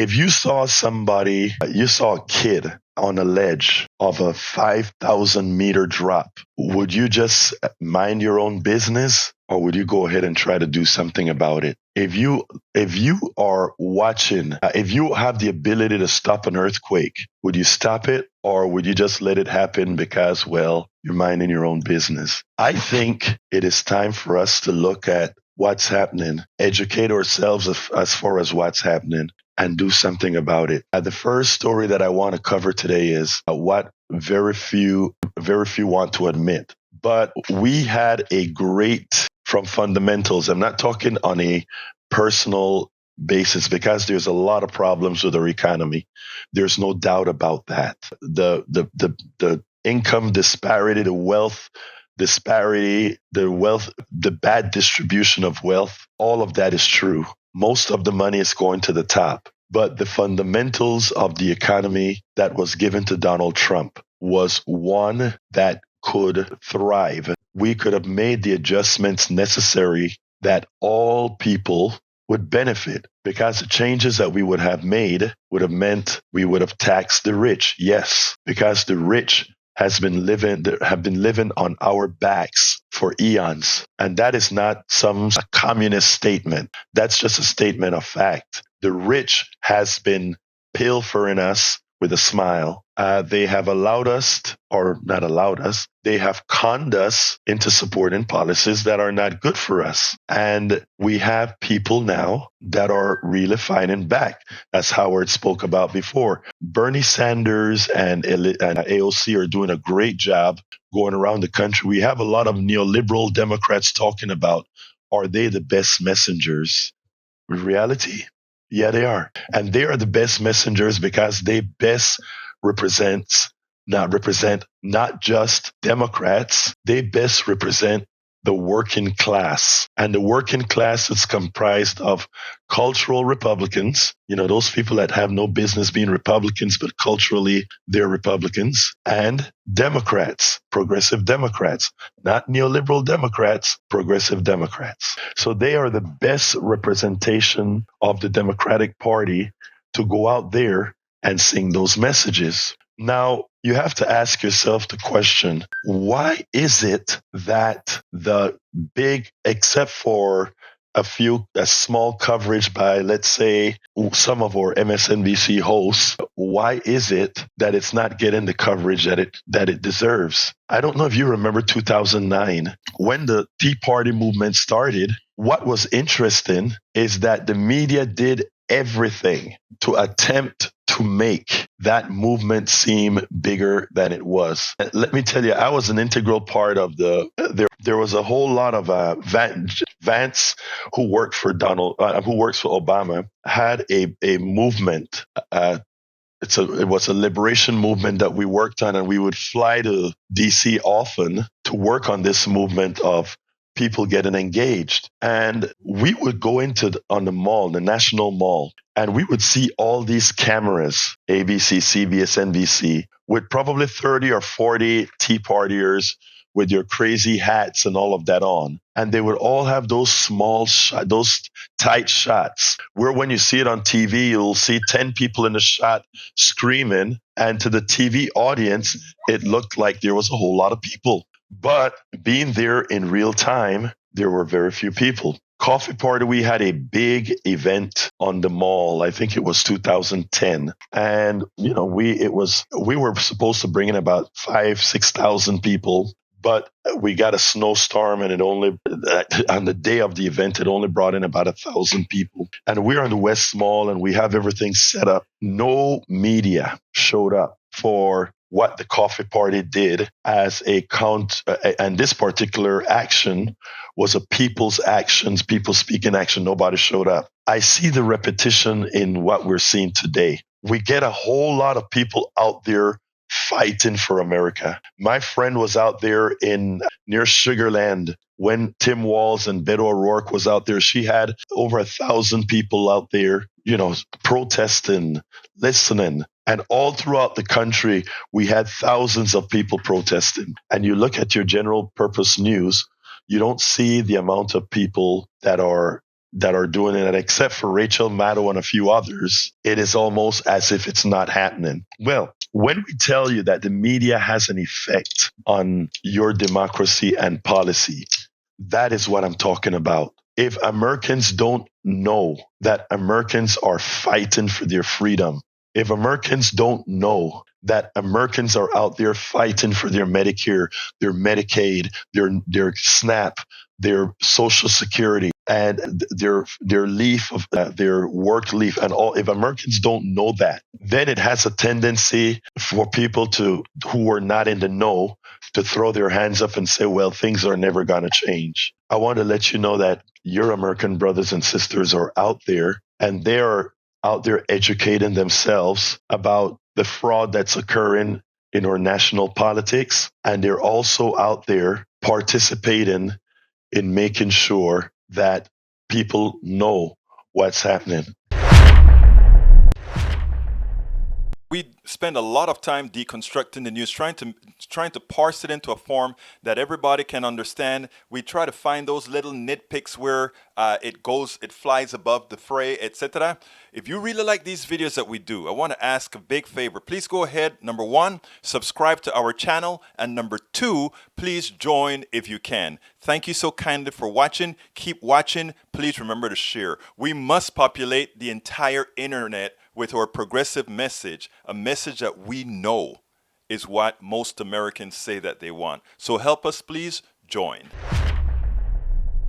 if you saw somebody, you saw a kid on a ledge of a 5,000-meter drop, would you just mind your own business, or would you go ahead and try to do something about it? If you are watching, if you have the ability to stop an earthquake, would you stop it, or would you just let it happen because, well, you're minding your own business? I think it is time for us to look at what's happening, educate ourselves as far as what's happening, and do something about it. The first story that I want to cover today is what very few want to admit. But we had a great, from fundamentals, I'm not talking on a personal basis, because there's a lot of problems with our economy. There's no doubt about that. The income disparity, the wealth disparity, the bad distribution of wealth, all of that is true. Most of the money is going to the top. But the fundamentals of the economy that was given to Donald Trump was one that could thrive. We could have made the adjustments necessary that all people would benefit, because the changes that we would have made would have meant we would have taxed the rich. Yes, because the rich have been living on our backs for eons. And that is not some communist statement. That's just a statement of fact. The rich has been pilfering us with a smile. They have allowed us, or not allowed us, they have conned us into supporting policies that are not good for us. And we have people now that are really fighting back, as Howard spoke about before. Bernie Sanders and AOC are doing a great job going around the country. We have a lot of neoliberal Democrats talking about, are they the best messengers? In reality, yeah, they are. And they are the best messengers because they best represent not just Democrats, they best represent the working class. And the working class is comprised of cultural Republicans, those people that have no business being Republicans, but culturally they're Republicans, and Democrats, progressive Democrats, not neoliberal Democrats, progressive Democrats. So they are the best representation of the Democratic Party to go out there and sing those messages. Now, you have to ask yourself the question, why is it that the big, except for a small coverage by, let's say, some of our MSNBC hosts, why is it that it's not getting the coverage that it deserves? I don't know if you remember 2009, when the Tea Party movement started. What was interesting is that the media did everything to attempt to make that movement seem bigger than it was. Let me tell you, I was an integral part of there was a whole lot of Vance, who works for Obama, had a movement. It was a liberation movement that we worked on, and we would fly to DC often to work on this movement of people getting engaged. And we would go on the mall, the National Mall, and we would see all these cameras, ABC, CBS, NBC, with probably 30 or 40 Tea Partiers with your crazy hats and all of that on. And they would all have those those tight shots, where when you see it on TV, you'll see 10 people in the shot screaming. And to the TV audience, it looked like there was a whole lot of people. But being there in real time, there were very few people. Coffee Party, we had a big event on the mall. I think it was 2010. And, we were supposed to bring in about 6,000 people. But we got a snowstorm, and it only, on the day of the event, it only brought in about 1,000 people. And we're on the West Mall, and we have everything set up. No media showed up for what the Coffee Party did as a count, and this particular action was a people's actions, people speaking action. Nobody showed up. I see the repetition in what we're seeing today. We get a whole lot of people out there fighting for America. My friend was out there near Sugarland when Tim Walz and Beto O'Rourke was out there. She had over 1,000 people out there, protesting, listening. And all throughout the country, we had thousands of people protesting. And you look at your general purpose news, you don't see the amount of people that are that are doing it. And except for Rachel Maddow and a few others, it is almost as if it's not happening. Well, when we tell you that the media has an effect on your democracy and policy, that is what I'm talking about. If Americans don't know that Americans are fighting for their freedom, if Americans don't know that Americans are out there fighting for their Medicare, their Medicaid, their SNAP, their Social Security, and their leave of their work leave, and all. If Americans don't know that, then it has a tendency for people who are not in the know to throw their hands up and say, "Well, things are never going to change." I want to let you know that your American brothers and sisters are out there, and they are out there educating themselves about the fraud that's occurring in our national politics. And they're also out there participating in making sure that people know what's happening. We spend a lot of time deconstructing the news, trying to parse it into a form that everybody can understand. We try to find those little nitpicks where it flies above the fray, etc. If you really like these videos that we do, I want to ask a big favor. Please go ahead. Number one, subscribe to our channel, and number two, please join if you can. Thank you so kindly for watching. Keep watching. Please remember to share. We must populate the entire internet with our progressive message, a message that we know is what most Americans say that they want. So help us, please join.